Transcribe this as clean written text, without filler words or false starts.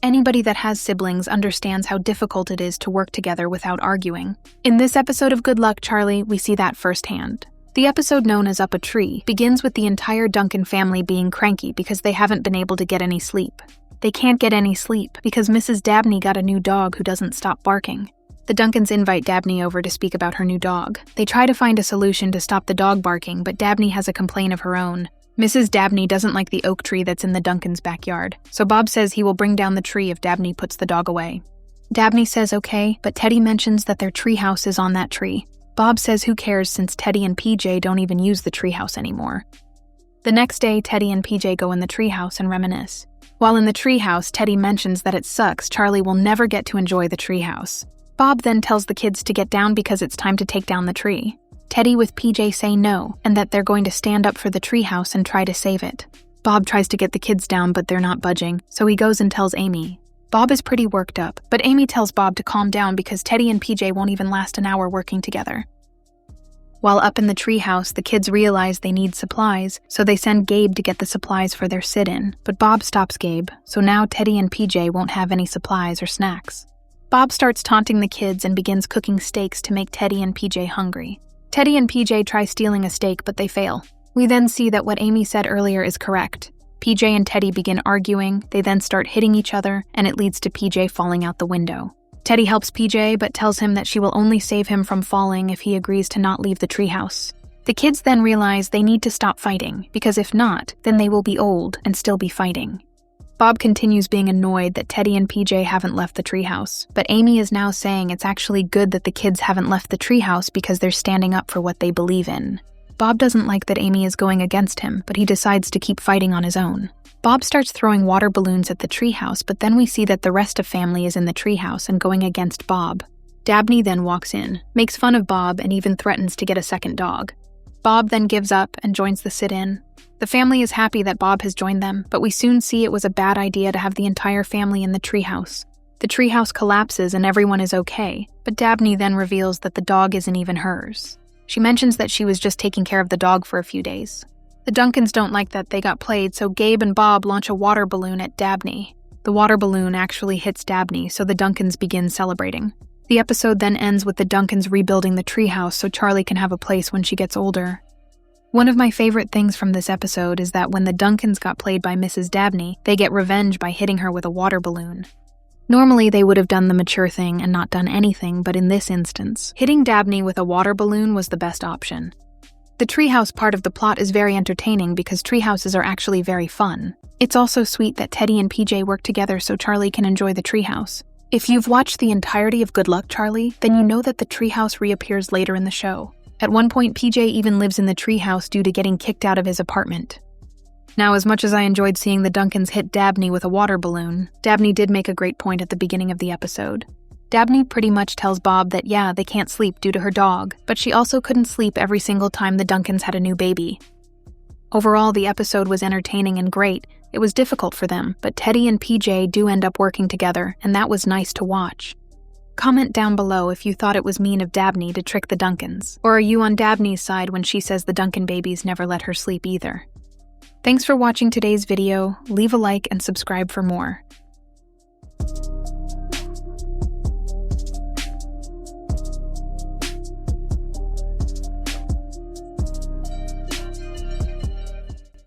Anybody that has siblings understands how difficult it is to work together without arguing. In this episode of Good Luck, Charlie, we see that firsthand. The episode known as Up a Tree begins with the entire Duncan family being cranky because they haven't been able to get any sleep. They can't get any sleep because Mrs. Dabney got a new dog who doesn't stop barking. The Duncans invite Dabney over to speak about her new dog. They try to find a solution to stop the dog barking, but Dabney has a complaint of her own. Mrs. Dabney doesn't like the oak tree that's in the Duncans' backyard, so Bob says he will bring down the tree if Dabney puts the dog away. Dabney says okay, but Teddy mentions that their treehouse is on that tree. Bob says who cares since Teddy and PJ don't even use the treehouse anymore. The next day, Teddy and PJ go in the treehouse and reminisce. While in the treehouse, Teddy mentions that it sucks Charlie will never get to enjoy the treehouse. Bob then tells the kids to get down because it's time to take down the tree. Teddy with PJ say no, and that they're going to stand up for the treehouse and try to save it. Bob tries to get the kids down, but they're not budging, so he goes and tells Amy. Bob is pretty worked up, but Amy tells Bob to calm down because Teddy and PJ won't even last an hour working together. While up in the treehouse, the kids realize they need supplies, so they send Gabe to get the supplies for their sit-in, but Bob stops Gabe, so now Teddy and PJ won't have any supplies or snacks. Bob starts taunting the kids and begins cooking steaks to make Teddy and PJ hungry. Teddy and PJ try stealing a steak, but they fail. We then see that what Amy said earlier is correct. PJ and Teddy begin arguing, they then start hitting each other, and it leads to PJ falling out the window. Teddy helps PJ, but tells him that she will only save him from falling if he agrees to not leave the treehouse. The kids then realize they need to stop fighting, because if not, then they will be old and still be fighting. Bob continues being annoyed that Teddy and PJ haven't left the treehouse, but Amy is now saying it's actually good that the kids haven't left the treehouse because they're standing up for what they believe in. Bob doesn't like that Amy is going against him, but he decides to keep fighting on his own. Bob starts throwing water balloons at the treehouse, but then we see that the rest of family is in the treehouse and going against Bob. Dabney then walks in, makes fun of Bob, and even threatens to get a second dog. Bob then gives up and joins the sit-in. The family is happy that Bob has joined them, but we soon see it was a bad idea to have the entire family in the treehouse. The treehouse collapses and everyone is okay, but Dabney then reveals that the dog isn't even hers. She mentions that she was just taking care of the dog for a few days. The Duncans don't like that they got played, so Gabe and Bob launch a water balloon at Dabney. The water balloon actually hits Dabney, so the Duncans begin celebrating. The episode then ends with the Duncans rebuilding the treehouse so Charlie can have a place when she gets older. One of my favorite things from this episode is that when the Duncans got played by Mrs. Dabney, they get revenge by hitting her with a water balloon. Normally, they would have done the mature thing and not done anything, but in this instance, hitting Dabney with a water balloon was the best option. The treehouse part of the plot is very entertaining because treehouses are actually very fun. It's also sweet that Teddy and PJ work together so Charlie can enjoy the treehouse. If you've watched the entirety of Good Luck, Charlie, then you know that the treehouse reappears later in the show. At one point, PJ even lives in the treehouse due to getting kicked out of his apartment. Now, as much as I enjoyed seeing the Duncans hit Dabney with a water balloon, Dabney did make a great point at the beginning of the episode. Dabney pretty much tells Bob that yeah, they can't sleep due to her dog, but she also couldn't sleep every single time the Duncans had a new baby. Overall, the episode was entertaining and great. It was difficult for them, but Teddy and PJ do end up working together, and that was nice to watch. Comment down below if you thought it was mean of Dabney to trick the Duncans, or are you on Dabney's side when she says the Duncan babies never let her sleep either? Thanks for watching today's video. Leave a like and subscribe for more.